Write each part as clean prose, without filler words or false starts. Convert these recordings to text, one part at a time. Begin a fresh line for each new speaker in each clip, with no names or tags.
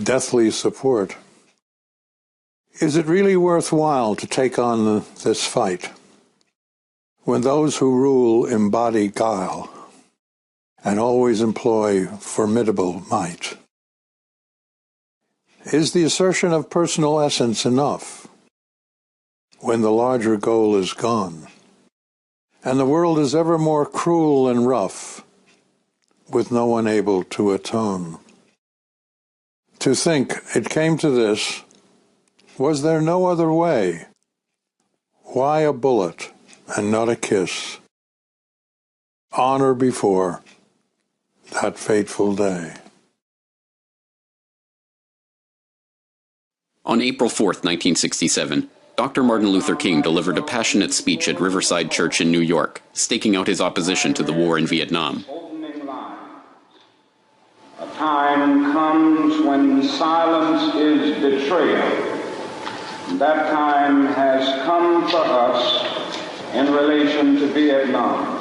deathly support. Is it really worthwhile to take on this fight when those who rule embody guile and always employ formidable might? Is the assertion of personal essence enough when the larger goal is gone and the world is ever more cruel and rough with no one able to atone? To think it came to this, was there no other way? Why a bullet and not a kiss? On or before that fateful day.
On April 4th, 1967, Dr. Martin Luther King delivered a passionate speech at Riverside Church in New York, staking out his opposition to the war in Vietnam.
A time comes when silence is betrayal. That time has come for us in relation to Vietnam.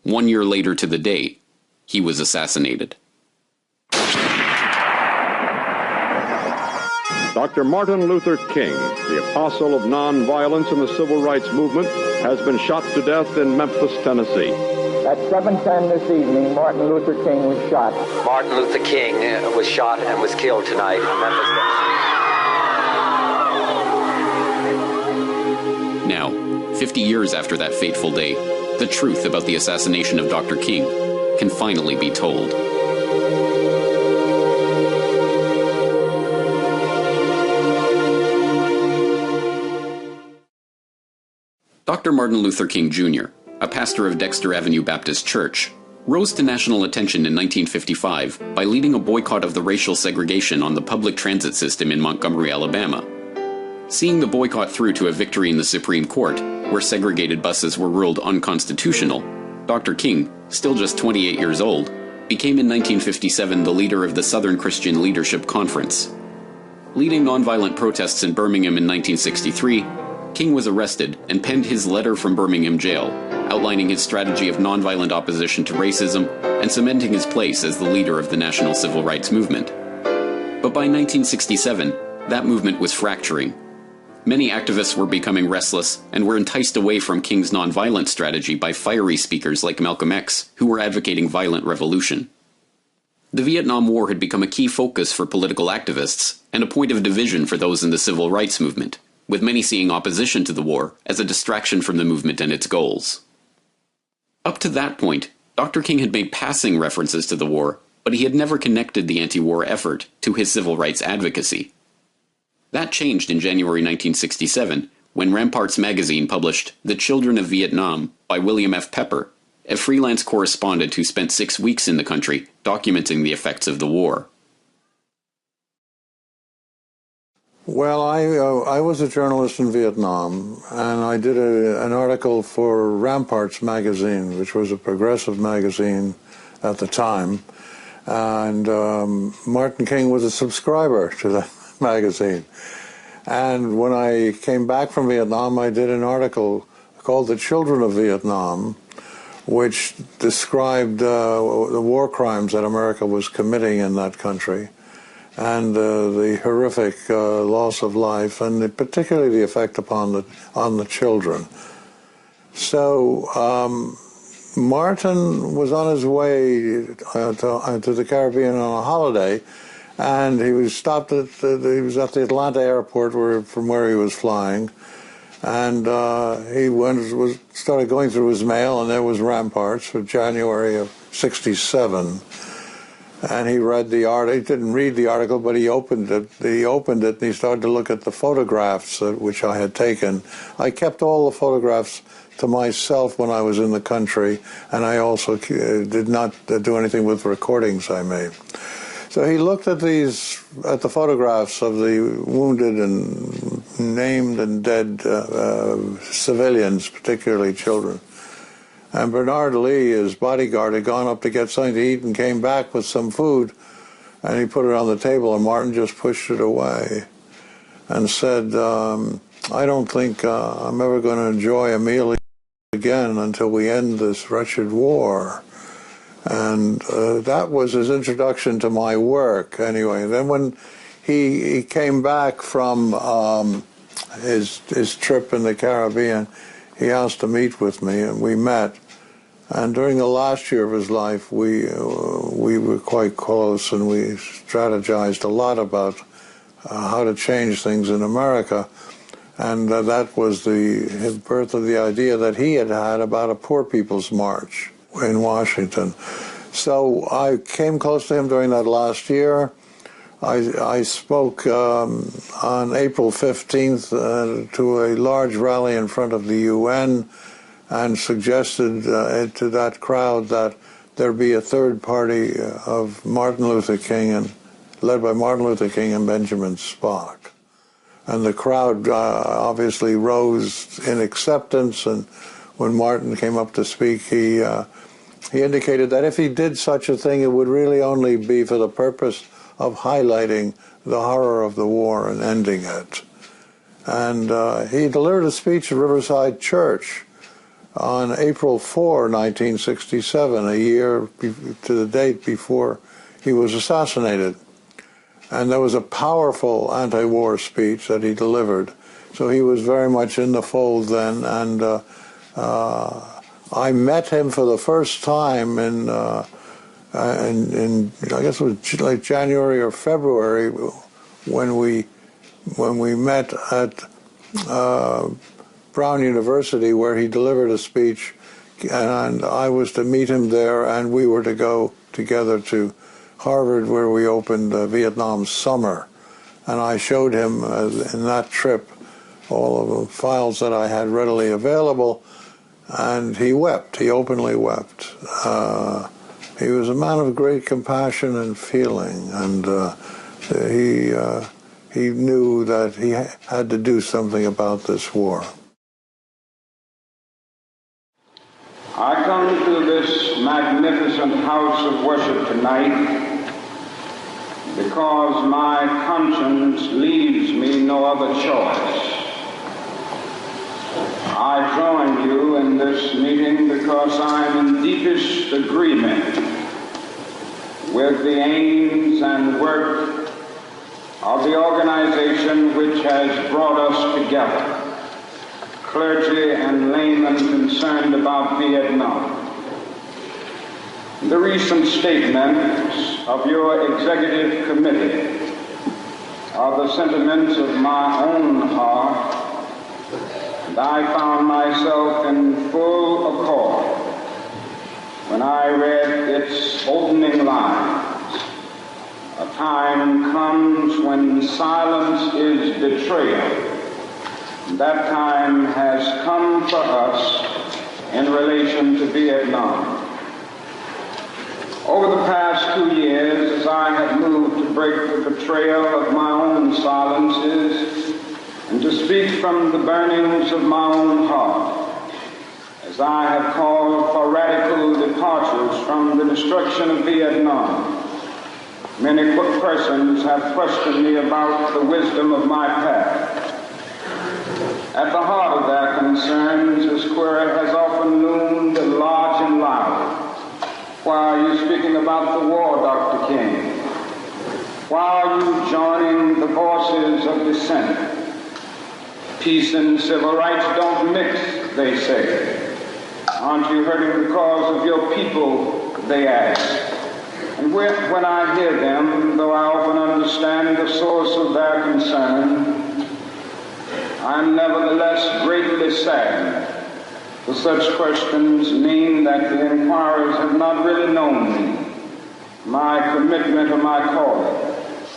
1 year later to the day, he was assassinated.
Dr. Martin Luther King, the apostle of nonviolence in the civil rights movement, has been shot to death in Memphis, Tennessee.
At 7:10 this evening, Martin Luther King was shot.
Martin Luther King was shot and was killed tonight in Memphis, Tennessee.
Now, 50 years after that fateful day, the truth about the assassination of Dr. King can finally be told. Dr. Martin Luther King Jr., a pastor of Dexter Avenue Baptist Church, rose to national attention in 1955 by leading a boycott of the racial segregation on the public transit system in Montgomery, Alabama. Seeing the boycott through to a victory in the Supreme Court, where segregated buses were ruled unconstitutional, Dr. King, still just 28 years old, became in 1957 the leader of the Southern Christian Leadership Conference. Leading nonviolent protests in Birmingham in 1963, King was arrested and penned his letter from Birmingham jail, outlining his strategy of nonviolent opposition to racism and cementing his place as the leader of the national civil rights movement. But by 1967, that movement was fracturing. Many activists were becoming restless and were enticed away from King's nonviolent strategy by fiery speakers like Malcolm X, who were advocating violent revolution. The Vietnam War had become a key focus for political activists and a point of division for those in the civil rights movement, with many seeing opposition to the war as a distraction from the movement and its goals. Up to that point, Dr. King had made passing references to the war, but he had never connected the anti-war effort to his civil rights advocacy. That changed in January 1967, when Ramparts magazine published The Children of Vietnam by William F. Pepper, a freelance correspondent who spent 6 weeks in the country documenting the effects of the war.
Well, I was a journalist in Vietnam, and I did an article for Ramparts magazine, which was a progressive magazine at the time, and Martin King was a subscriber to that magazine. And when I came back from Vietnam, I did an article called The Children of Vietnam, which described the war crimes that America was committing in that country, and the horrific loss of life, and particularly the effect on the children. So Martin was on his way to the Caribbean on a holiday, and he was stopped at he was at the Atlanta airport from where he was flying, and he started going through his mail, and there was Ramparts for January of '67. And he read the article. He didn't read the article, but he opened it. And he started to look at the photographs which I had taken. I kept all the photographs to myself when I was in the country, and I also did not do anything with recordings I made. So he looked at the photographs of the wounded and named and dead civilians, particularly children. And Bernard Lee, his bodyguard, had gone up to get something to eat and came back with some food, and he put it on the table, and Martin just pushed it away and said, I don't think I'm ever going to enjoy a meal again until we end this wretched war. And that was his introduction to my work, anyway. Then when he came back from his trip in the Caribbean, he asked to meet with me, and we met. And during the last year of his life, we were quite close, and we strategized a lot about how to change things in America. And that was the birth of the idea that he had had about a Poor People's March in Washington. So I came close to him during that last year. I spoke on April 15th to a large rally in front of the UN and suggested to that crowd that there be a third party of Martin Luther King, and led by Martin Luther King and Benjamin Spock. And the crowd obviously rose in acceptance, and when Martin came up to speak, he indicated that if he did such a thing, it would really only be for the purpose of highlighting the horror of the war and ending it. And he delivered a speech at Riverside Church on April 4, 1967, a year to the date before he was assassinated. And there was a powerful anti-war speech that he delivered. So he was very much in the fold then, and I met him for the first time in I guess it was like January or February when we met at Brown University, where he delivered a speech, and I was to meet him there, and we were to go together to Harvard, where we opened Vietnam Summer. And I showed him in that trip all of the files that I had readily available, and he wept. He openly wept. He was a man of great compassion and feeling, and he knew that he had to do something about this war.
I come to this magnificent house of worship tonight because my conscience leaves me no other choice. I join you in this meeting because I am in deepest agreement with the aims and work of the organization which has brought us together, clergy and laymen concerned about Vietnam. The recent statements of your executive committee are the sentiments of my own heart, and I found myself in full accord when I read its opening lines. A time comes when silence is betrayal. That time has come for us in relation to Vietnam. Over the past 2 years, as I have moved to break the betrayal of my own silences and to speak from the burnings of my own heart, as I have called for radical departures from the destruction of Vietnam, many persons have questioned me about the wisdom of my path. At the heart of their concerns, this query has often loomed large and loud. Why are you speaking about the war, Dr. King? Why are you joining the voices of dissent? Peace and civil rights don't mix, they say. Aren't you hurting the cause of your people, they ask. And when I hear them, though I often understand the source of their concern, I am nevertheless greatly saddened, for such questions mean that the inquirers have not really known me, my commitment or my calling.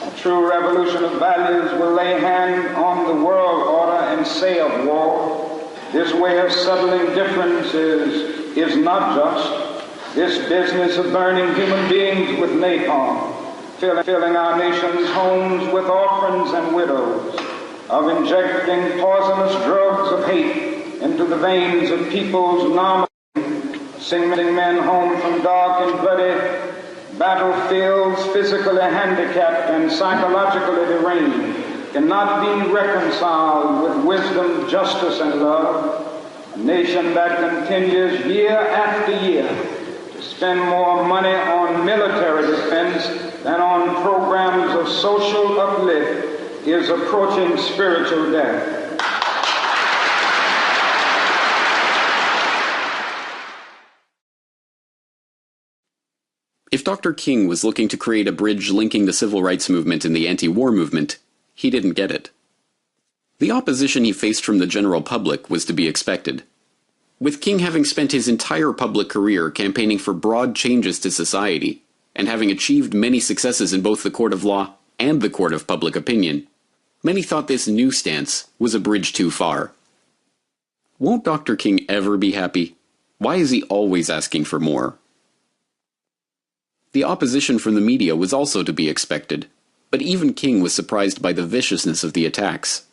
A true revolution of values will lay hand on the world order and say of war, this way of settling differences is not just. This business of burning human beings with napalm, filling our nation's homes with orphans and widows, of injecting poisonous drugs of hate into the veins of people's sending men home from dark and bloody battlefields, physically handicapped and psychologically deranged, cannot be reconciled with wisdom, justice, and love. A nation that continues year after year to spend more money on military defense than on programs of social uplift is approaching spiritual death.
If Dr. King was looking to create a bridge linking the civil rights movement and the anti-war movement, he didn't get it. The opposition he faced from the general public was to be expected. With King having spent his entire public career campaigning for broad changes to society, and having achieved many successes in both the court of law and the court of public opinion, many thought this new stance was a bridge too far. Won't Dr. King ever be happy? Why is he always asking for more? The opposition from the media was also to be expected, but even King was surprised by the viciousness of the attacks.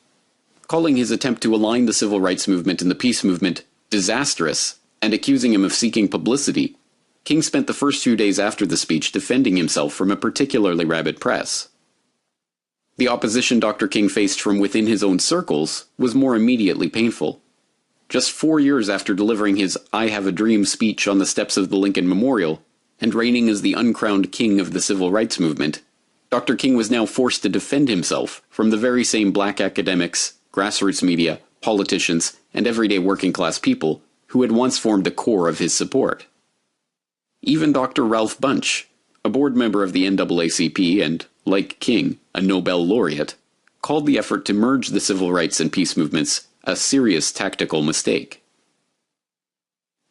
Calling his attempt to align the civil rights movement and the peace movement disastrous, and accusing him of seeking publicity, King spent the first few days after the speech defending himself from a particularly rabid press. The opposition Dr. King faced from within his own circles was more immediately painful. Just 4 years after delivering his "I Have a Dream" speech on the steps of the Lincoln Memorial, and reigning as the uncrowned king of the civil rights movement, Dr. King was now forced to defend himself from the very same black academics, grassroots media, politicians, and everyday working-class people who had once formed the core of his support. Even Dr. Ralph Bunche, a board member of the NAACP and, like King, a Nobel laureate, called the effort to merge the civil rights and peace movements a serious tactical mistake.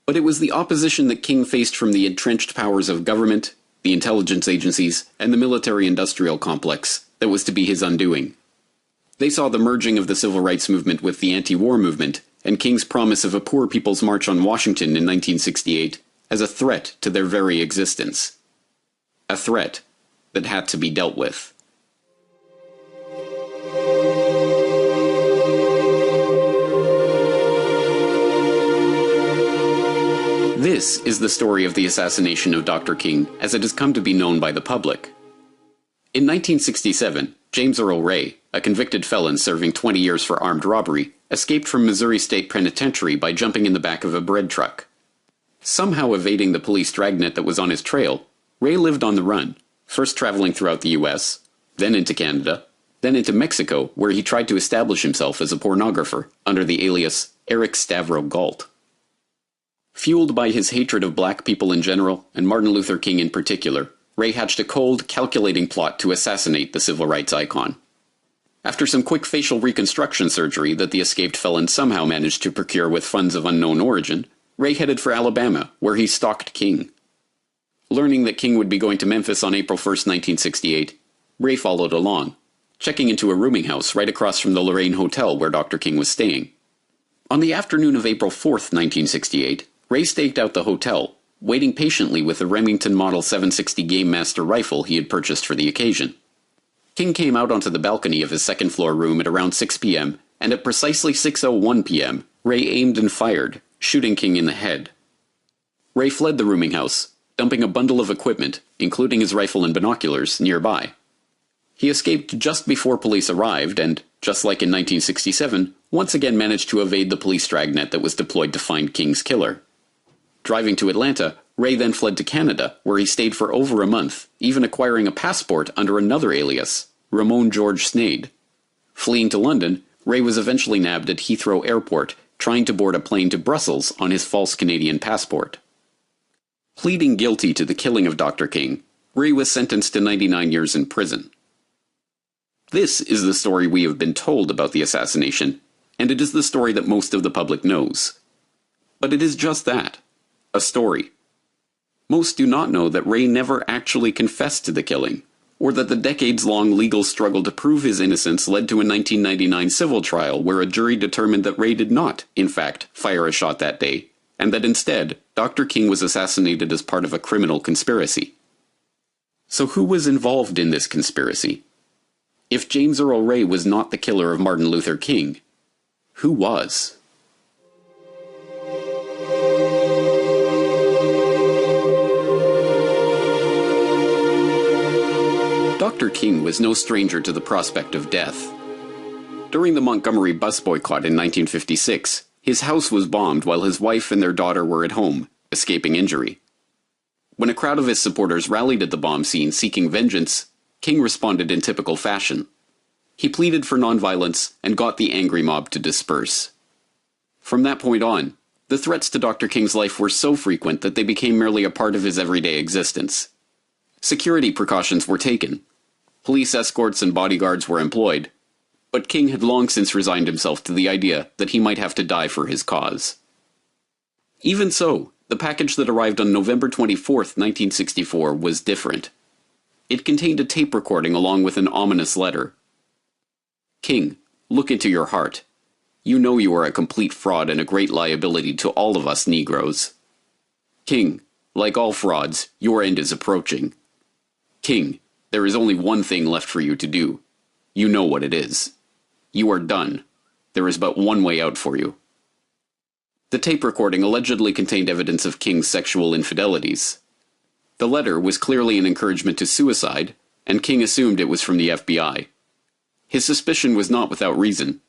But it was the opposition that King faced from the entrenched powers of government, the intelligence agencies, and the military-industrial complex that was to be his undoing. They saw the merging of the civil rights movement with the anti-war movement, and King's promise of a Poor People's March on Washington in 1968 as a threat to their very existence. A threat that had to be dealt with. This is the story of the assassination of Dr. King as it has come to be known by the public. In 1967, James Earl Ray, a convicted felon serving 20 years for armed robbery, escaped from Missouri State Penitentiary by jumping in the back of a bread truck. Somehow evading the police dragnet that was on his trail, Ray lived on the run, first traveling throughout the US, then into Canada, then into Mexico, where he tried to establish himself as a pornographer under the alias Eric Stavro Galt. Fueled by his hatred of black people in general, and Martin Luther King in particular, Ray hatched a cold, calculating plot to assassinate the civil rights icon. After some quick facial reconstruction surgery that the escaped felon somehow managed to procure with funds of unknown origin, Ray headed for Alabama, where he stalked King. Learning that King would be going to Memphis on April 1st, 1968, Ray followed along, checking into a rooming house right across from the Lorraine Hotel where Dr. King was staying. On the afternoon of April 4th, 1968, Ray staked out the hotel, waiting patiently with the Remington Model 760 Game Master rifle he had purchased for the occasion. King came out onto the balcony of his second-floor room at around 6 p.m., and at precisely 6:01 p.m., Ray aimed and fired, shooting King in the head. Ray fled the rooming house, dumping a bundle of equipment, including his rifle and binoculars, nearby. He escaped just before police arrived and, just like in 1967, once again managed to evade the police dragnet that was deployed to find King's killer. Driving to Atlanta, Ray then fled to Canada, where he stayed for over a month, even acquiring a passport under another alias, Ramon George Snade. Fleeing to London, Ray was eventually nabbed at Heathrow Airport, trying to board a plane to Brussels on his false Canadian passport. Pleading guilty to the killing of Dr. King, Ray was sentenced to 99 years in prison. This is the story we have been told about the assassination, and it is the story that most of the public knows. But it is just that. A story. Most do not know that Ray never actually confessed to the killing, or that the decades-long legal struggle to prove his innocence led to a 1999 civil trial where a jury determined that Ray did not, in fact, fire a shot that day, and that instead, Dr. King was assassinated as part of a criminal conspiracy. So who was involved in this conspiracy? If James Earl Ray was not the killer of Martin Luther King, who was? Dr. King was no stranger to the prospect of death. During the Montgomery bus boycott in 1956, his house was bombed while his wife and their daughter were at home, escaping injury. When a crowd of his supporters rallied at the bomb scene seeking vengeance, King responded in typical fashion. He pleaded for nonviolence and got the angry mob to disperse. From that point on, the threats to Dr. King's life were so frequent that they became merely a part of his everyday existence. Security precautions were taken. Police escorts and bodyguards were employed. But King had long since resigned himself to the idea that he might have to die for his cause. Even so, the package that arrived on November 24, 1964 was different. It contained a tape recording along with an ominous letter. King, look into your heart. You know you are a complete fraud and a great liability to all of us Negroes. King, like all frauds, your end is approaching. King, there is only one thing left for you to do. You know what it is. You are done. There is but one way out for you. The tape recording allegedly contained evidence of King's sexual infidelities. The letter was clearly an encouragement to suicide, and King assumed it was from the FBI. His suspicion was not without reason.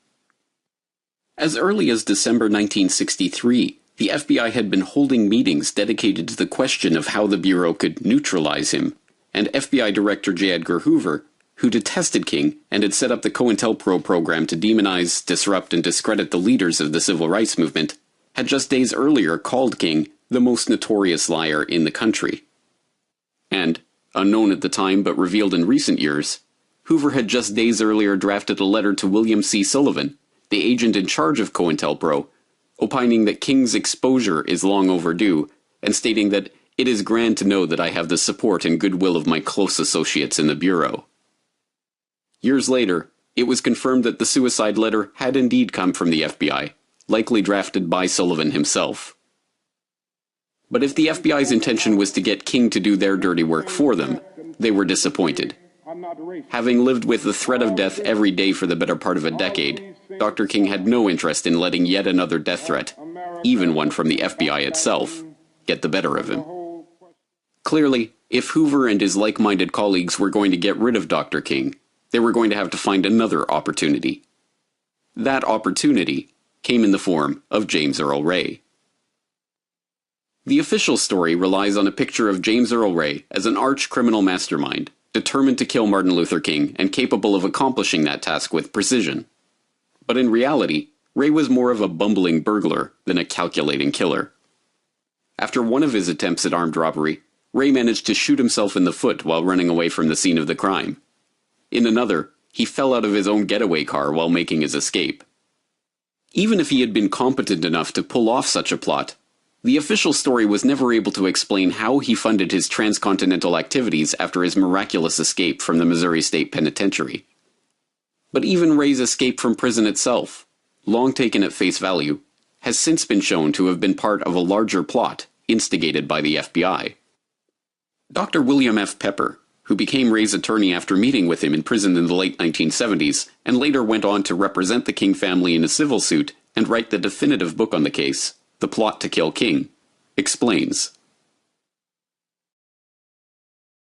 As early as December 1963, the FBI had been holding meetings dedicated to the question of how the Bureau could neutralize him, and FBI Director J. Edgar Hoover, who detested King and had set up the COINTELPRO program to demonize, disrupt, and discredit the leaders of the civil rights movement, had just days earlier called King the most notorious liar in the country. And, unknown at the time but revealed in recent years, Hoover had just days earlier drafted a letter to William C. Sullivan, the agent in charge of COINTELPRO, opining that King's exposure is long overdue, and stating that it is grand to know that I have the support and goodwill of my close associates in the Bureau. Years later, it was confirmed that the suicide letter had indeed come from the FBI, likely drafted by Sullivan himself. But if the FBI's intention was to get King to do their dirty work for them, they were disappointed. Having lived with the threat of death every day for the better part of a decade, Dr. King had no interest in letting yet another death threat, even one from the FBI itself, get the better of him. Clearly, if Hoover and his like-minded colleagues were going to get rid of Dr. King, they were going to have to find another opportunity. That opportunity came in the form of James Earl Ray. The official story relies on a picture of James Earl Ray as an arch-criminal mastermind, determined to kill Martin Luther King and capable of accomplishing that task with precision. But in reality, Ray was more of a bumbling burglar than a calculating killer. After one of his attempts at armed robbery, Ray managed to shoot himself in the foot while running away from the scene of the crime. In another, he fell out of his own getaway car while making his escape. Even if he had been competent enough to pull off such a plot, the official story was never able to explain how he funded his transcontinental activities after his miraculous escape from the Missouri State Penitentiary. But even Ray's escape from prison itself, long taken at face value, has since been shown to have been part of a larger plot instigated by the FBI. Dr. William F. Pepper, who became Ray's attorney after meeting with him in prison in the late 1970s, and later went on to represent the King family in a civil suit and write the definitive book on the case, The Plot to Kill King, explains.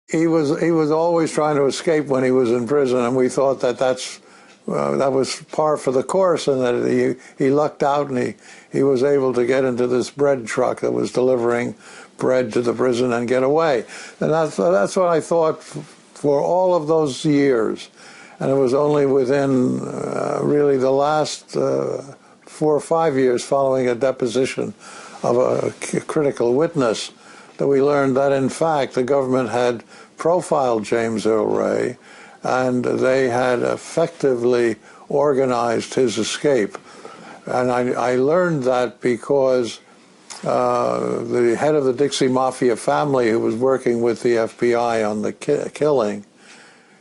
He was always trying to escape when he was in prison, and we thought that that was par for the course, and that he lucked out and he was able to get into this bread truck that was delivering bread to the prison and get away. And that's what I thought for all of those years. And it was only within really the last 4 or 5 years following a deposition of a critical witness that we learned that, in fact, the government had profiled James Earl Ray, and they had effectively organized his escape. And I learned that because the head of the Dixie Mafia family, who was working with the FBI on the killing,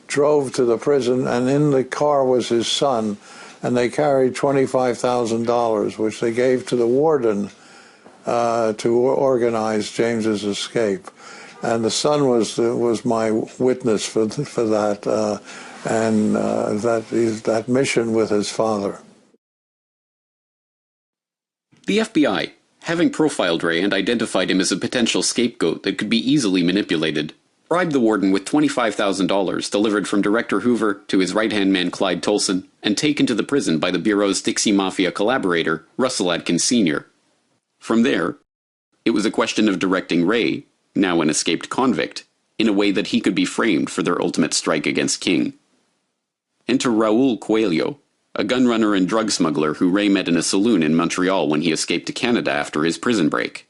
drove to the prison, and in the car was his son, and they carried $25,000, which they gave to the warden to organize James's escape. And the son was my witness for that, and that mission with his father.
The FBI, having profiled Ray and identified him as a potential scapegoat that could be easily manipulated, bribed the warden with $25,000 delivered from Director Hoover to his right-hand man Clyde Tolson and taken to the prison by the Bureau's Dixie Mafia collaborator, Russell Adkins Sr. From there, it was a question of directing Ray now an escaped convict, in a way that he could be framed for their ultimate strike against King. Enter Raul Coelho, a gunrunner and drug smuggler who Ray met in a saloon in Montreal when he escaped to Canada after his prison break.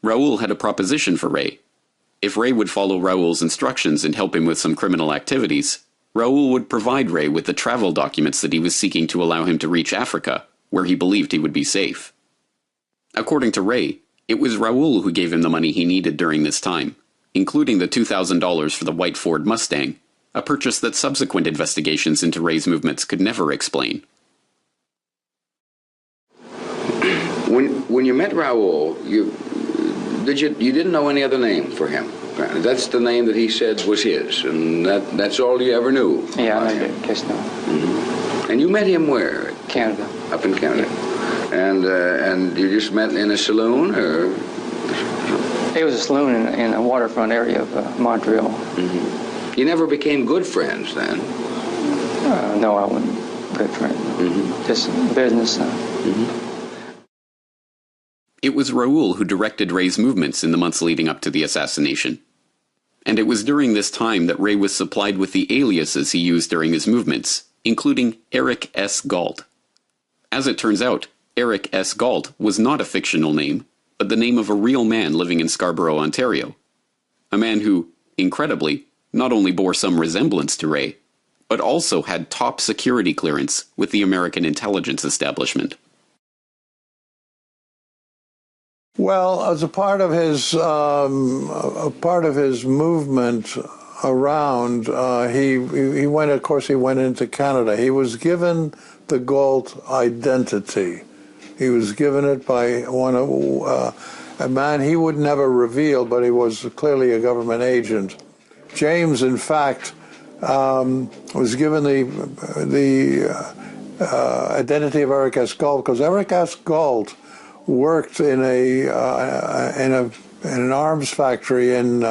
Raul had a proposition for Ray. If Ray would follow Raul's instructions and help him with some criminal activities, Raul would provide Ray with the travel documents that he was seeking to allow him to reach Africa, where he believed he would be safe. According to Ray, it was Raul who gave him the money he needed during this time, including the $2,000 for the white Ford Mustang, a purchase that subsequent investigations into Ray's movements could never explain.
When you met Raul, you didn't know any other name for him. That's the name that he said was his, and that's all you ever knew.
Yeah, I guess no.
Mm-hmm. And you met him where?
Canada.
Up in Canada. Yeah. And you just met in a saloon, or?
It was a saloon in a waterfront area of Montreal.
Mm-hmm. You never became good friends then?
No, I wasn't good friend.
Mm-hmm.
Just business.
Mm-hmm.
It was Raul who directed Ray's movements in the months leading up to the assassination. And it was during this time that Ray was supplied with the aliases he used during his movements, including Eric S. Galt. As it turns out, Eric S. Galt was not a fictional name, but the name of a real man living in Scarborough, Ontario. A man who, incredibly, not only bore some resemblance to Ray, but also had top security clearance with the American intelligence establishment.
Well, as a part of his movement around, he went. Of course, he went into Canada. He was given the Galt identity. He was given it by a man he would never reveal, but he was clearly a government agent. James, in fact, was given the identity of Eric S. Galt because Eric S. Galt worked in an arms factory in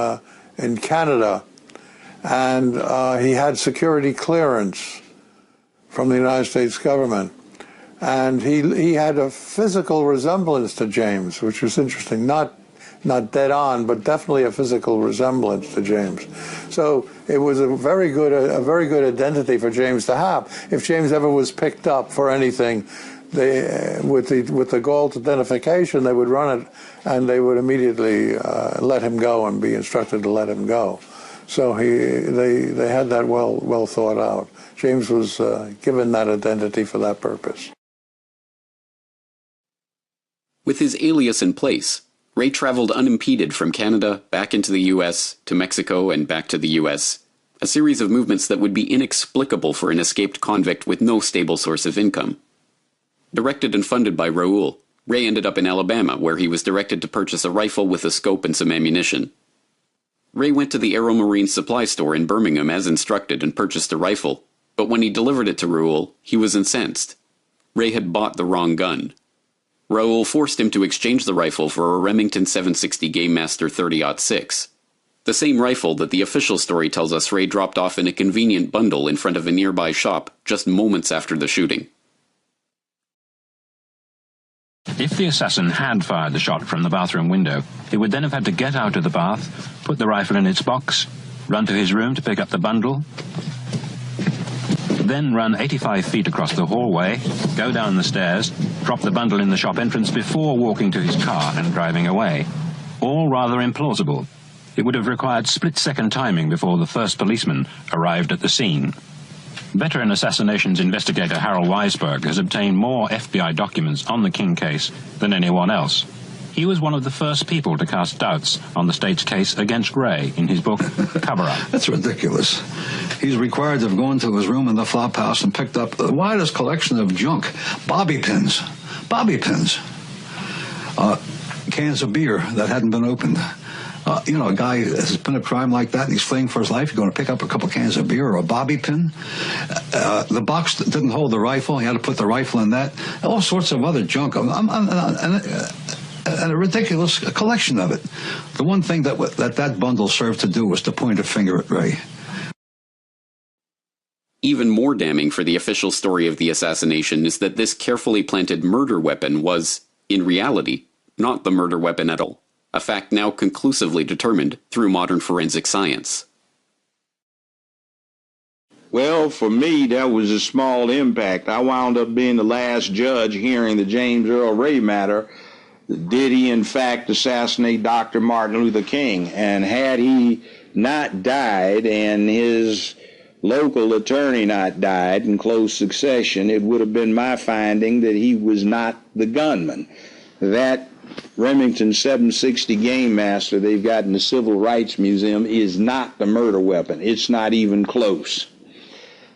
Canada, and he had security clearance from the United States government, and he had a physical resemblance to James, which was interesting. Not dead on, but definitely a physical resemblance to James. So it was a very good identity for James to have. If James ever was picked up for anything, with the Galt identification, they would run it, and they would immediately let him go and be instructed to let him go. So they had that well thought out. James was given that identity for that purpose.
With his alias in place, Ray traveled unimpeded from Canada back into the U.S., to Mexico, and back to the U.S., a series of movements that would be inexplicable for an escaped convict with no stable source of income. Directed and funded by Raul, Ray ended up in Alabama, where he was directed to purchase a rifle with a scope and some ammunition. Ray went to the Aero Marine supply store in Birmingham as instructed and purchased a rifle, but when he delivered it to Raul, he was incensed. Ray had bought the wrong gun. Raul forced him to exchange the rifle for a Remington 760 Game Master 30-06, the same rifle that the official story tells us Ray dropped off in a convenient bundle in front of a nearby shop just moments after the shooting.
If the assassin had fired the shot from the bathroom window, he would then have had to get out of the bath, put the rifle in its box, run to his room to pick up the bundle, then run 85 feet across the hallway, go down the stairs, drop the bundle in the shop entrance before walking to his car and driving away. All rather implausible. It would have required split-second timing before the first policeman arrived at the scene. Veteran Assassinations investigator Harold Weisberg has obtained more FBI documents on the King case than anyone else. He was one of the first people to cast doubts on the state's case against Ray in his book, Cover-Up.
That's ridiculous. He's required to have gone to his room in the flop house and picked up the widest collection of junk. Bobby pins. Cans of beer that hadn't been opened. A guy has been a crime like that and he's fleeing for his life. You're going to pick up a couple cans of beer or a bobby pin. The box didn't hold the rifle. He had to put the rifle in that. All sorts of other junk. And a ridiculous collection of it. The one thing that bundle served to do was to point a finger at Ray.
Even more damning for the official story of the assassination is that this carefully planted murder weapon was, in reality, not the murder weapon at all, a fact now conclusively determined through modern forensic science.
Well, for me, that was a small impact. I wound up being the last judge hearing the James Earl Ray matter. Did he, in fact, assassinate Dr. Martin Luther King? And had he not died and his local attorney not died in close succession, it would have been my finding that he was not the gunman. That Remington 760 Game Master they've got in the Civil Rights Museum is not the murder weapon. It's not even close.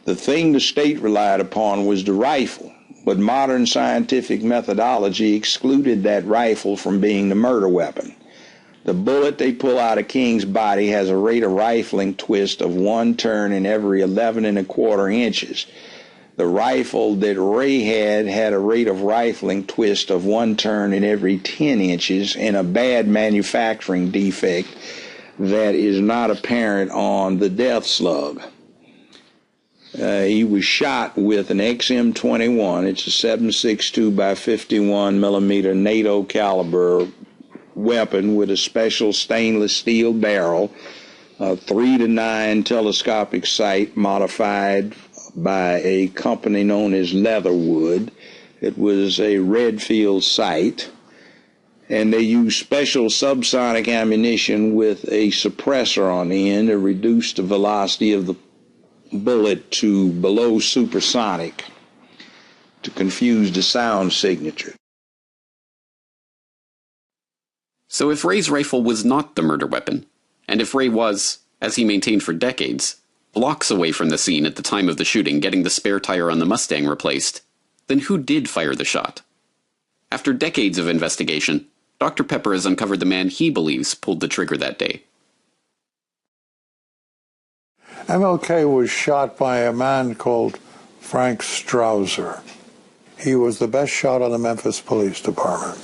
The thing the state relied upon was the rifle, but modern scientific methodology excluded that rifle from being the murder weapon. The bullet they pull out of King's body has a rate of rifling twist of 1 turn in every 11 1/4 inches. The rifle that Ray had a rate of rifling twist of 1 turn in every 10 inches and a bad manufacturing defect that is not apparent on the death slug. He was shot with an XM21. It's a 7.62 by 51 millimeter NATO caliber weapon with a special stainless steel barrel, 3-9 telescopic sight modified by a company known as Leatherwood. It was a Redfield sight, and they used special subsonic ammunition with a suppressor on the end to reduce the velocity of the bullet to below supersonic to confuse the sound signature.
So if Ray's rifle was not the murder weapon, and if Ray was, as he maintained for decades, blocks away from the scene at the time of the shooting getting the spare tire on the Mustang replaced, then who did fire the shot? After decades of investigation, Dr. Pepper has uncovered the man he believes pulled the trigger that day.
MLK was shot by a man called Frank Strouser. He was the best shot on the Memphis Police Department.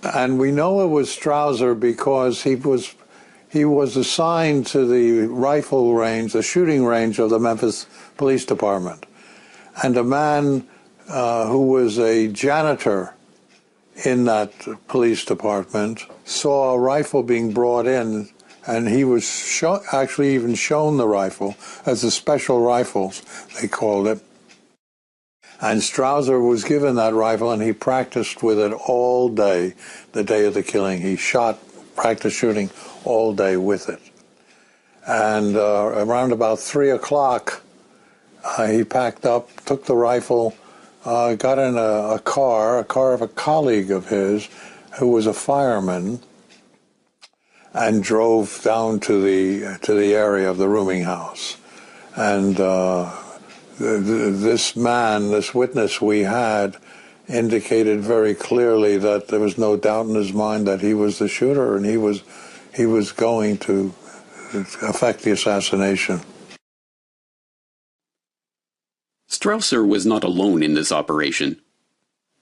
And we know it was Strouser because he was assigned to the rifle range, the shooting range of the Memphis Police Department. And a man who was a janitor in that police department saw a rifle being brought in, and he was actually even shown the rifle as the special rifles, they called it. And Strouser was given that rifle, and he practiced with it all day, the day of the killing. He practiced shooting all day with it. And around about 3 o'clock, he packed up, took the rifle, got in a car of a colleague of his who was a fireman, and drove down to the area of the rooming house. And this witness we had, indicated very clearly that there was no doubt in his mind that he was the shooter, and he was going to effect the assassination.
Strouser was not alone in this operation.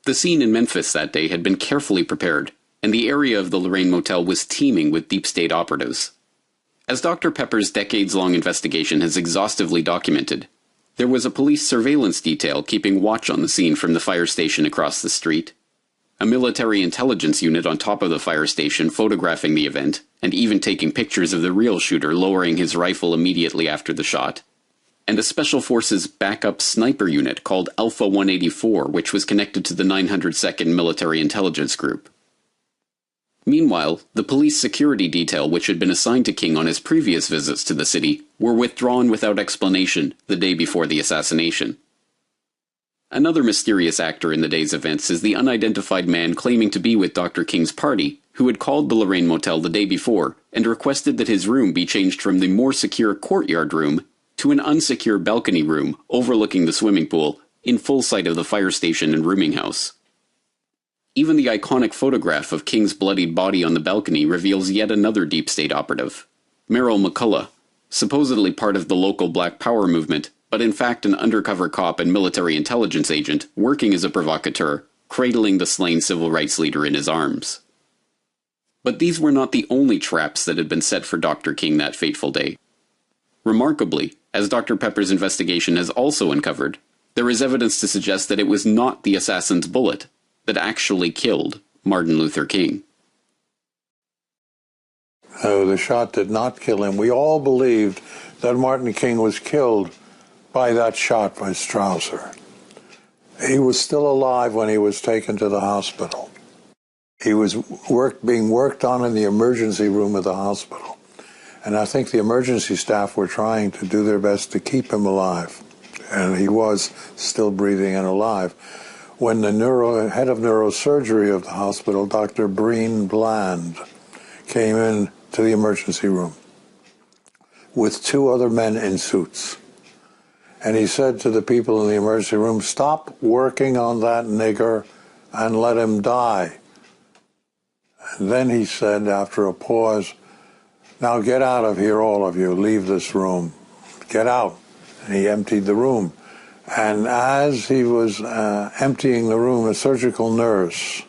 The scene in Memphis that day had been carefully prepared, and the area of the Lorraine Motel was teeming with deep state operatives. As Dr. Pepper's decades-long investigation has exhaustively documented, there was a police surveillance detail keeping watch on the scene from the fire station across the street, a military intelligence unit on top of the fire station photographing the event, and even taking pictures of the real shooter lowering his rifle immediately after the shot, and a Special Forces backup sniper unit called Alpha 184, which was connected to the 902nd Military Intelligence Group. Meanwhile, the police security detail which had been assigned to King on his previous visits to the city were withdrawn without explanation the day before the assassination. Another mysterious actor in the day's events is the unidentified man claiming to be with Dr. King's party, who had called the Lorraine Motel the day before and requested that his room be changed from the more secure courtyard room to an unsecure balcony room overlooking the swimming pool, in full sight of the fire station and rooming house. Even the iconic photograph of King's bloodied body on the balcony reveals yet another deep state operative, Merrill McCullough, supposedly part of the local Black Power movement, but in fact an undercover cop and military intelligence agent working as a provocateur, cradling the slain civil rights leader in his arms. But these were not the only traps that had been set for Dr. King that fateful day. Remarkably, as Dr. Pepper's investigation has also uncovered, there is evidence to suggest that it was not the assassin's bullet that actually killed Martin Luther King.
The shot did not kill him. We all believed that Martin King was killed by that shot by Strasser. He was still alive when he was taken to the hospital. He was being worked on in the emergency room of the hospital. And I think the emergency staff were trying to do their best to keep him alive. And he was still breathing and alive. When the head of neurosurgery of the hospital, Dr. Breen Bland, came in to the emergency room with 2 other men in suits. And he said to the people in the emergency room, "Stop working on that nigger and let him die." And then he said, after a pause, "Now get out of here, all of you. Leave this room. Get out." And he emptied the room. And as he was emptying the room, a surgical nurse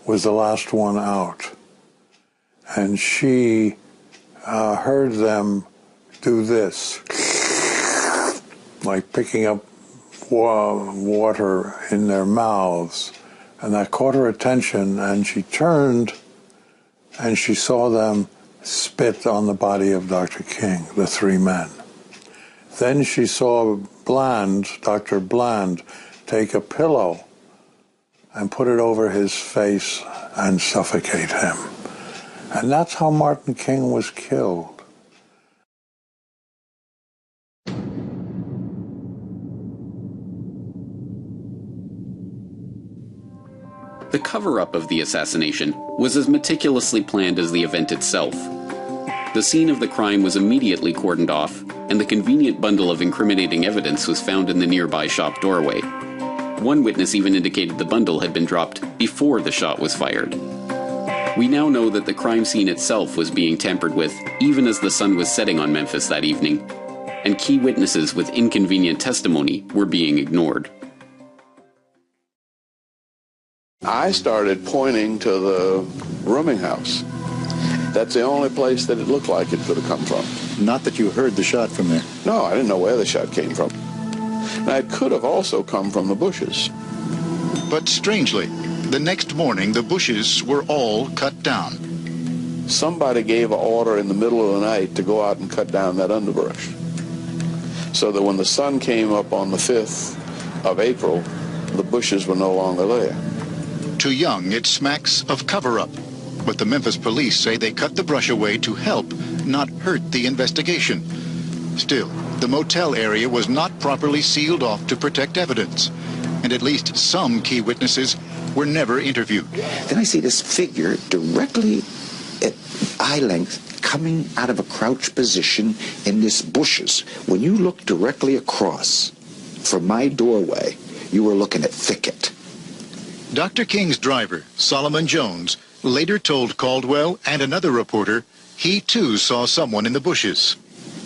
was the last one out. And she heard them do this, like picking up water in their mouths. And that caught her attention, and she turned and she saw them spit on the body of Dr. King, the 3 men. Then she saw Bland, Dr. Bland, take a pillow and put it over his face and suffocate him. And that's how Martin King was killed.
The cover-up of the assassination was as meticulously planned as the event itself. The scene of the crime was immediately cordoned off, and the convenient bundle of incriminating evidence was found in the nearby shop doorway. One witness even indicated the bundle had been dropped before the shot was fired. We now know that the crime scene itself was being tampered with even as the sun was setting on Memphis that evening, and key witnesses with inconvenient testimony were being ignored.
I started pointing to the rooming house. That's the only place that it looked like it could have come from.
Not that you heard the shot from there?
No, I didn't know where the shot came from. Now, it could have also come from the bushes.
But strangely, the next morning, the bushes were all cut down.
Somebody gave an order in the middle of the night to go out and cut down that underbrush, so that when the sun came up on the 5th of April, the bushes were no longer there.
To Young, it smacks of cover-up. But the Memphis police say they cut the brush away to help, not hurt the investigation. Still, the motel area was not properly sealed off to protect evidence. And at least some key witnesses were never interviewed.
Then I see this figure directly at eye length coming out of a crouched position in this bushes. When you look directly across from my doorway, you were looking at thicket.
Dr. King's driver, Solomon Jones, later told Caldwell and another reporter he too saw someone in the bushes.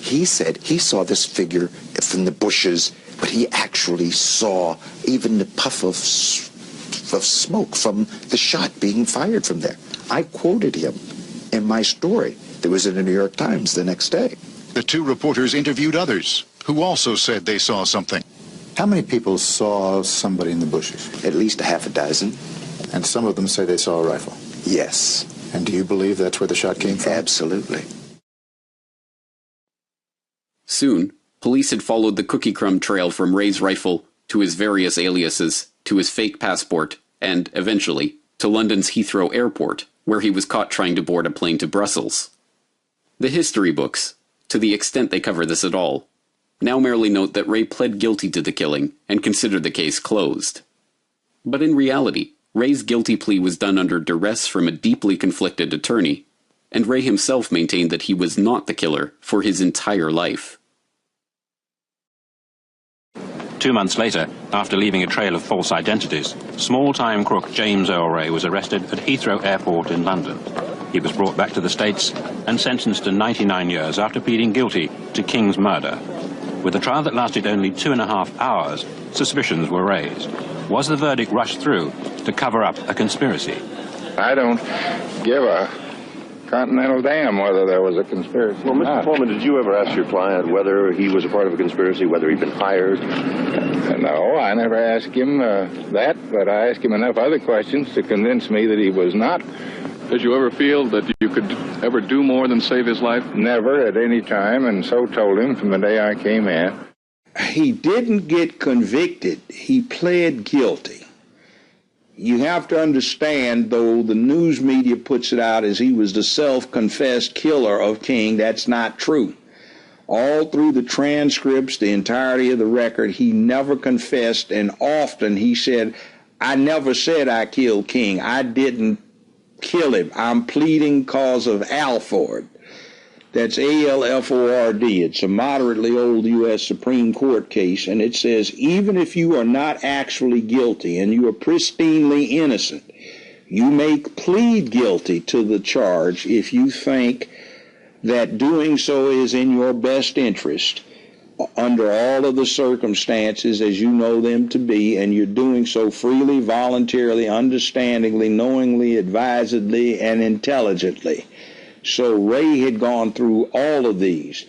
He said he saw this figure from the bushes, but he actually saw even the puff of smoke from the shot being fired from there. I quoted him in my story that was in the New York Times the next day.
The 2 reporters interviewed others who also said they saw something.
How many people saw somebody in the bushes?
At least a half a dozen.
And some of them say they saw a rifle?
Yes.
And do you believe that's where the shot came from?
Absolutely.
Soon, police had followed the cookie crumb trail from Ray's rifle to his various aliases, to his fake passport, and, eventually, to London's Heathrow Airport, where he was caught trying to board a plane to Brussels. The history books, to the extent they cover this at all, now merely note that Ray pled guilty to the killing and considered the case closed. But in reality, Ray's guilty plea was done under duress from a deeply conflicted attorney, and Ray himself maintained that he was not the killer for his entire life.
2 months later, after leaving a trail of false identities, small-time crook James Earl Ray was arrested at Heathrow Airport in London. He was brought back to the States and sentenced to 99 years after pleading guilty to King's murder. With a trial that lasted only 2.5 hours, suspicions were raised. Was the verdict rushed through to cover up a conspiracy?
I don't give a continental damn whether there was a conspiracy.
Well, Mr. Foreman, did you ever ask your client whether he was a part of a conspiracy, whether he'd been hired?
No, I never asked him that, but I asked him enough other questions to convince me that he was not
Did you ever feel that you could ever do more than save his life?
Never at any time, and so told him from the day I came in.
He didn't get convicted. He pled guilty. You have to understand, though the news media puts it out as he was the self-confessed killer of King, that's not true. All through the transcripts, the entirety of the record, he never confessed, and often he said, I never said I killed King. I didn't kill him. I'm pleading cause of Alford. That's A-L-F-O-R-D. It's a moderately old U.S. Supreme Court case, and it says, even if you are not actually guilty and you are pristinely innocent, you may plead guilty to the charge if you think that doing so is in your best interest under all of the circumstances as you know them to be, and you're doing so freely, voluntarily, understandingly, knowingly, advisedly, and intelligently. So Ray had gone through all of these.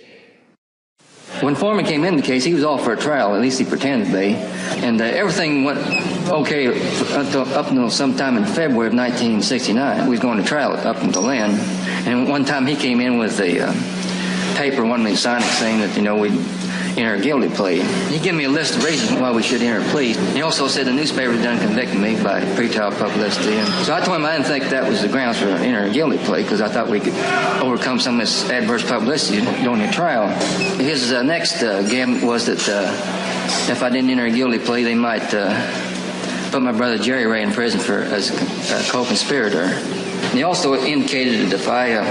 When Foreman came in the case, he was all for a trial, at least he pretended to be, and everything went okay up until sometime in February of 1969. We was going to trial up until then, and one time he came in with a paper, wanted me to sign it, saying that, you know, we'd enter a guilty plea. He gave me a list of reasons why we should enter a plea. He also said the newspaper had done convicting me by pretrial publicity. And so I told him I didn't think that was the grounds for entering a guilty plea, because I thought we could overcome some of this adverse publicity during the trial. His next gambit was that if I didn't enter a guilty plea, they might put my brother Jerry Ray in prison as a co-conspirator. And he also indicated that if I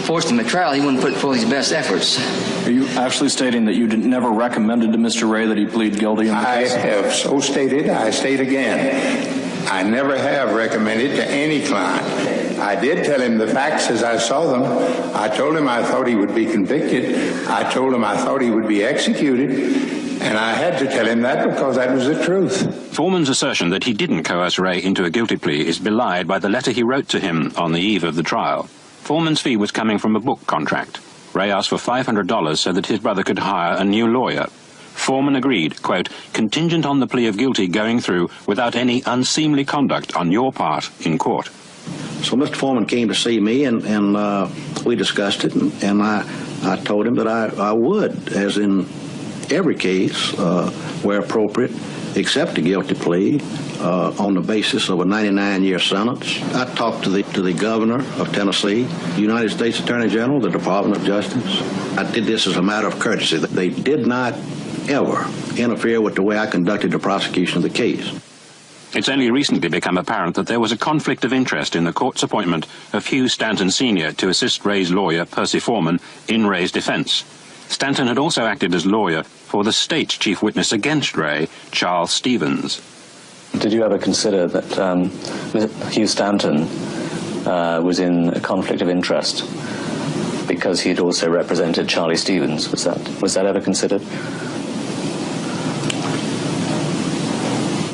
forced him at trial, he wouldn't put forth his best efforts.
Are you actually stating that you never recommended to Mr. Ray that he plead guilty in the case?
I have so stated. I state again. I never have recommended to any client. I did tell him the facts as I saw them. I told him I thought he would be convicted. I told him I thought he would be executed. And I had to tell him that because that was the truth.
Foreman's assertion that he didn't coerce Ray into a guilty plea is belied by the letter he wrote to him on the eve of the trial. Foreman's fee was coming from a book contract. Ray asked for $500 so that his brother could hire a new lawyer. Foreman agreed, quote, contingent on the plea of guilty going through without any unseemly conduct on your part in court.
So Mr. Foreman came to see me, and we discussed it, and I told him that I would, as in every case, where appropriate, accept a guilty plea on the basis of a 99-year sentence. I talked to the governor of Tennessee, the United States Attorney General, the Department of Justice. I did this as a matter of courtesy. They did not ever interfere with the way I conducted the prosecution of the case.
It's only recently become apparent that there was a conflict of interest in the court's appointment of Hugh Stanton Sr. to assist Ray's lawyer, Percy Foreman, in Ray's defense. Stanton had also acted as lawyer for the state's chief witness against Ray, Charles Stevens.
Did you ever consider that Hugh Stanton was in a conflict of interest because he had also represented Charlie Stevens? Was that ever considered?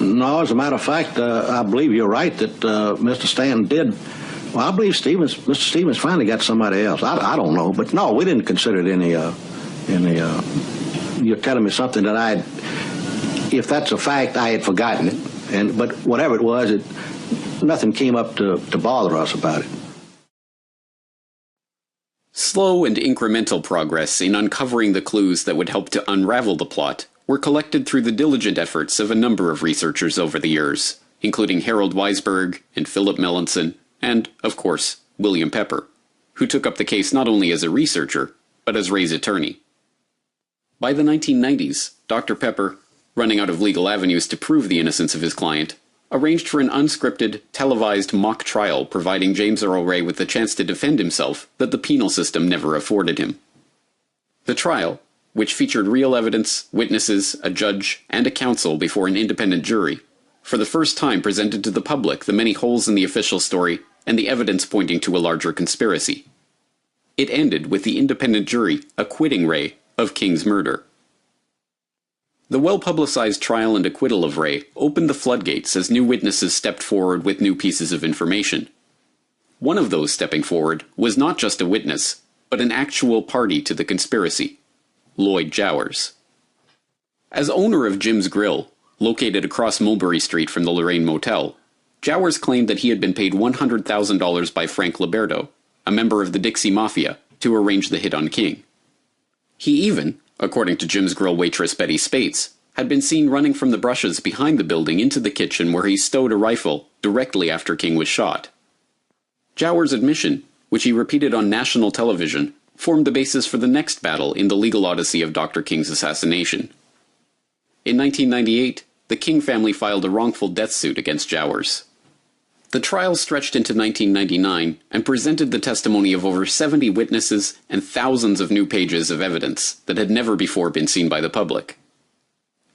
No, as a matter of fact, I believe you're right that Mr. Stanton did. Well, I believe Mr. Stevens finally got somebody else. I don't know, but no, we didn't consider it any. You're telling me something that if that's a fact, I had forgotten it. But whatever it was, nothing came up to bother us about it.
Slow and incremental progress in uncovering the clues that would help to unravel the plot were collected through the diligent efforts of a number of researchers over the years, including Harold Weisberg and Philip Melanson, and, of course, William Pepper, who took up the case not only as a researcher, but as Ray's attorney. By the 1990s, Dr. Pepper, running out of legal avenues to prove the innocence of his client, arranged for an unscripted, televised mock trial providing James Earl Ray with the chance to defend himself that the penal system never afforded him. The trial, which featured real evidence, witnesses, a judge, and a counsel before an independent jury, for the first time presented to the public the many holes in the official story and the evidence pointing to a larger conspiracy. It ended with the independent jury acquitting Ray of King's murder. The well-publicized trial and acquittal of Ray opened the floodgates as new witnesses stepped forward with new pieces of information. One of those stepping forward was not just a witness, but an actual party to the conspiracy, Lloyd Jowers. As owner of Jim's Grill, located across Mulberry Street from the Lorraine Motel, Jowers claimed that he had been paid $100,000 by Frank Liberto, a member of the Dixie Mafia, to arrange the hit on King. He even, according to Jim's Grill waitress Betty Spates, had been seen running from the brushes behind the building into the kitchen where he stowed a rifle directly after King was shot. Jowers' admission, which he repeated on national television, formed the basis for the next battle in the legal odyssey of Dr. King's assassination. In 1998, the King family filed a wrongful death suit against Jowers. The trial stretched into 1999 and presented the testimony of over 70 witnesses and thousands of new pages of evidence that had never before been seen by the public.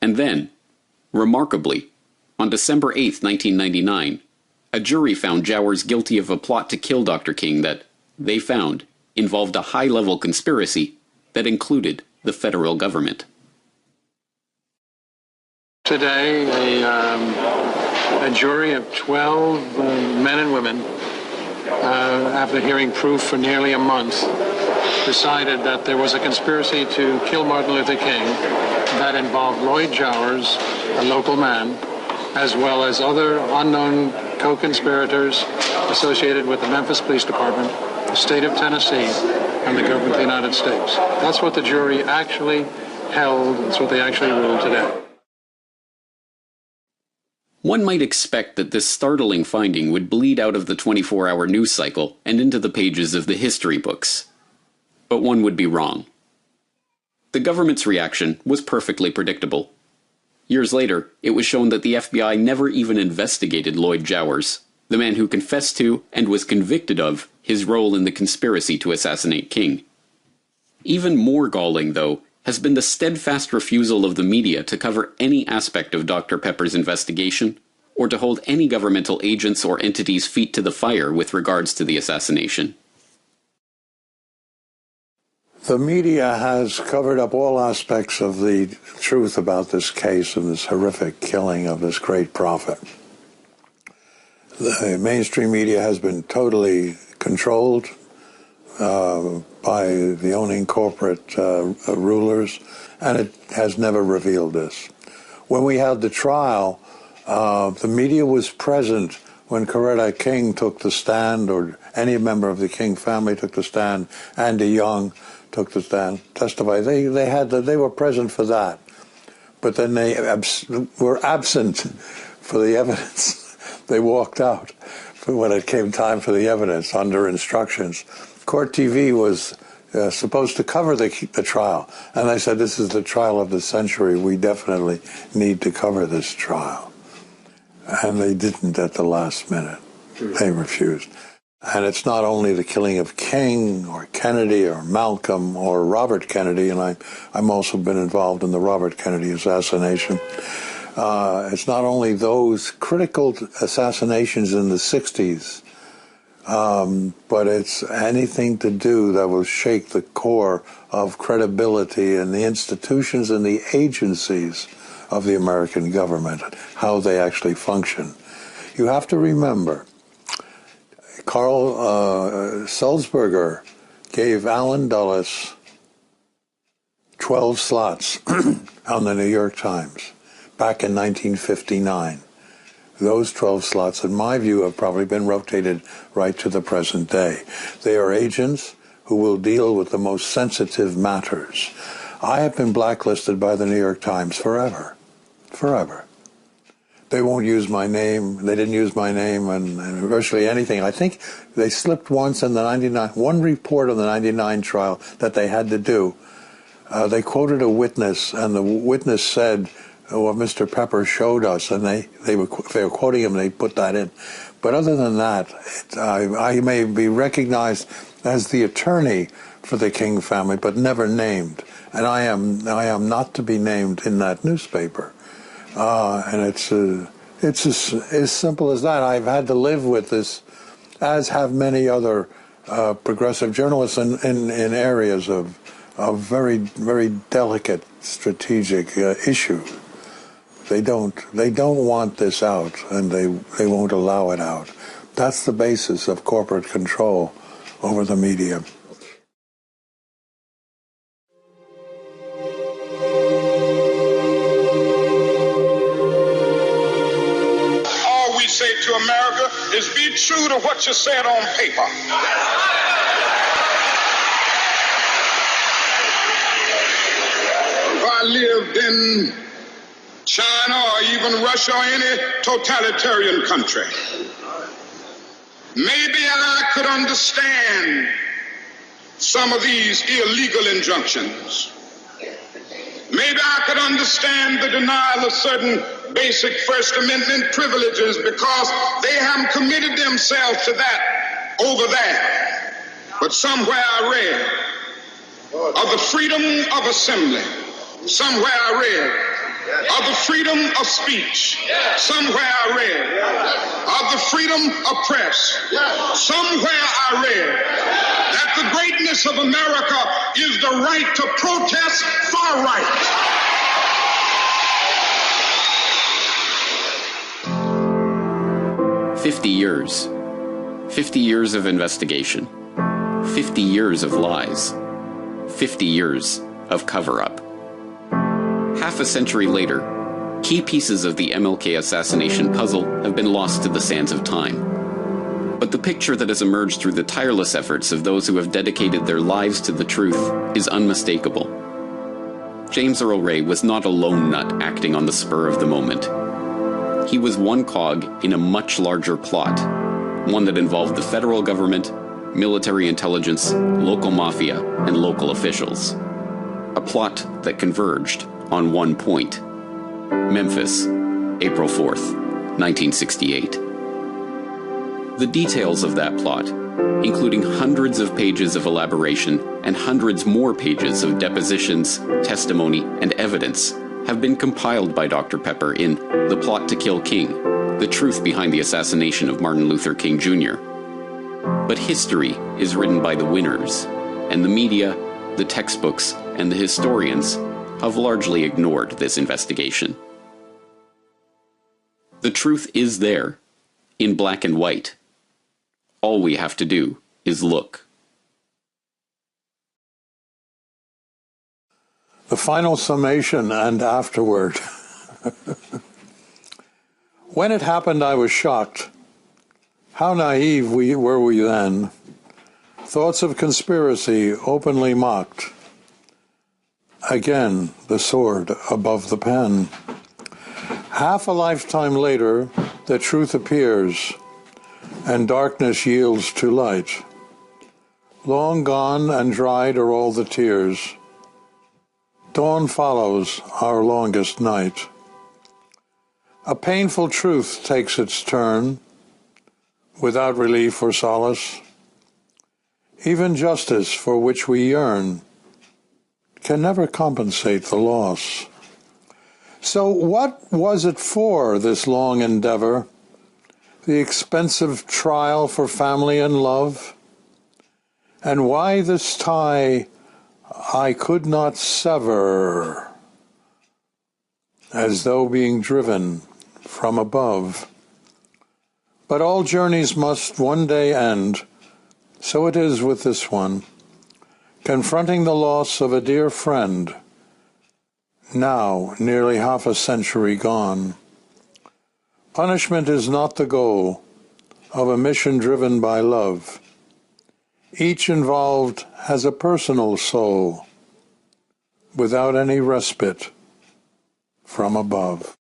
And then, remarkably, on December 8, 1999, a jury found Jowers guilty of a plot to kill Dr. King that, they found, involved a high-level conspiracy that included the federal government.
Today, a jury of 12 men and women, after hearing proof for nearly a month, decided that there was a conspiracy to kill Martin Luther King that involved Lloyd Jowers, a local man, as well as other unknown co-conspirators associated with the Memphis Police Department, the state of Tennessee, and the government of the United States. That's what the jury actually held. That's what they actually ruled today.
One might expect that this startling finding would bleed out of the 24-hour news cycle and into the pages of the history books. But one would be wrong. The government's reaction was perfectly predictable. Years later, it was shown that the FBI never even investigated Lloyd Jowers, the man who confessed to and was convicted of his role in the conspiracy to assassinate King. Even more galling, though, has been the steadfast refusal of the media to cover any aspect of Dr. Pepper's investigation, or to hold any governmental agents or entities' feet to the fire with regards to the assassination.
The media has covered up all aspects of the truth about this case and this horrific killing of this great prophet. The mainstream media has been totally controlled by the owning corporate rulers, and it has never revealed this. When we had the trial, the media was present when Coretta King took the stand, or any member of the King family took the stand. Andy Young took the stand, testified. They were present for that, but then they were absent for the evidence. They walked out when it came time for the evidence under instructions. Court TV was supposed to cover the trial, and I said, this is the trial of the century. We definitely need to cover this trial. And they didn't at the last minute. They refused. And it's not only the killing of King or Kennedy or Malcolm or Robert Kennedy, and I'm also been involved in the Robert Kennedy assassination. It's not only those critical assassinations in the 60s, but it's anything to do that will shake the core of credibility in the institutions and the agencies of the American government, how they actually function. You have to remember, Carl Sulzberger gave Allen Dulles 12 slots on the New York Times back in 1959. Those 12 slots, in my view, have probably been rotated right to the present day. They are agents who will deal with the most sensitive matters. I have been blacklisted by the New York Times forever. Forever. They won't use my name. They didn't use my name and virtually anything. I think they slipped once in the 99, one report on the 99 trial that they had to do. They quoted a witness, and the witness said, what Mr. Pepper showed us, and they were quoting him, and they put that in. But other than that, I may be recognized as the attorney for the King family, but never named. And I am not to be named in that newspaper. And it's as simple as that. I've had to live with this, as have many other progressive journalists in areas of very, very delicate strategic issue. They don't want this out, and they won't allow it out. That's the basis of corporate control over the media.
All we say to America it true to what you said on paper? If I lived in China or even Russia or any totalitarian country, maybe I could understand some of these illegal injunctions. Maybe I could understand the denial of certain basic First Amendment privileges because they haven't committed themselves to that over there. But somewhere I read of the freedom of assembly. Somewhere I read of the freedom of speech. Somewhere I read of the freedom of press. Somewhere I read that the greatness of America is the right to protest far right.
50 years. 50 years of investigation. 50 years of lies. 50 years of cover-up. Half a century later, key pieces of the MLK assassination puzzle have been lost to the sands of time. But the picture that has emerged through the tireless efforts of those who have dedicated their lives to the truth is unmistakable. James Earl Ray was not a lone nut acting on the spur of the moment. He was one cog in a much larger plot, one that involved the federal government, military intelligence, local mafia, and local officials. A plot that converged on one point: Memphis, April 4th, 1968. The details of that plot, including hundreds of pages of elaboration and hundreds more pages of depositions, testimony, and evidence, have been compiled by Dr. Pepper in The Plot to Kill King, The Truth Behind the Assassination of Martin Luther King Jr. But history is written by the winners, and the media, the textbooks, and the historians have largely ignored this investigation. The truth is there, in black and white. All we have to do is look.
The final summation and afterward. When it happened, I was shocked. How naive were we then? Thoughts of conspiracy openly mocked. Again, the sword above the pen. Half a lifetime later, the truth appears, and darkness yields to light. Long gone and dried are all the tears. Dawn follows our longest night. A painful truth takes its turn, without relief or solace. Even justice for which we yearn can never compensate the loss. So what was it for, this long endeavor? The expensive trial for family and love? And why this tie I could not sever, as though being driven from above? But all journeys must one day end. So it is with this one, confronting the loss of a dear friend, now nearly half a century gone. Punishment is not the goal of a mission driven by love. Each involved has a personal soul, without any respite from above.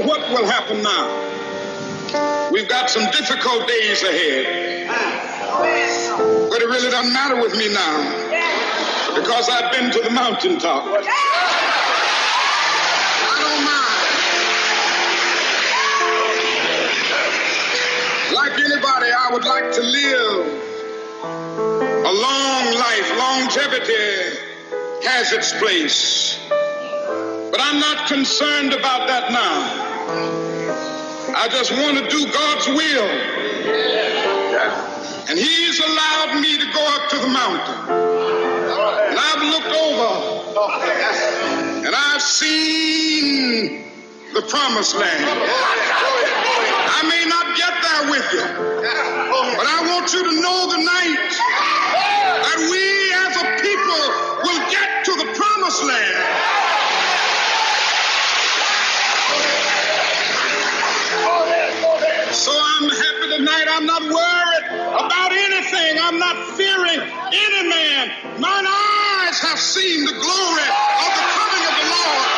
What will happen now? We've got some difficult days ahead. But it really doesn't matter with me now, because I've been to the mountaintop. I don't mind. Like anybody, I would like to live a long life. Longevity has its place. But I'm not concerned about that now. I just want to do God's will. And He's allowed me to go up to the mountain. And I've looked over and I've seen the promised land. I may not get there with you, but I want you to know tonight that we as a people will get to the promised land. So I'm happy tonight. I'm not worried about anything. I'm not fearing any man. Mine eyes have seen the glory of the coming of the Lord.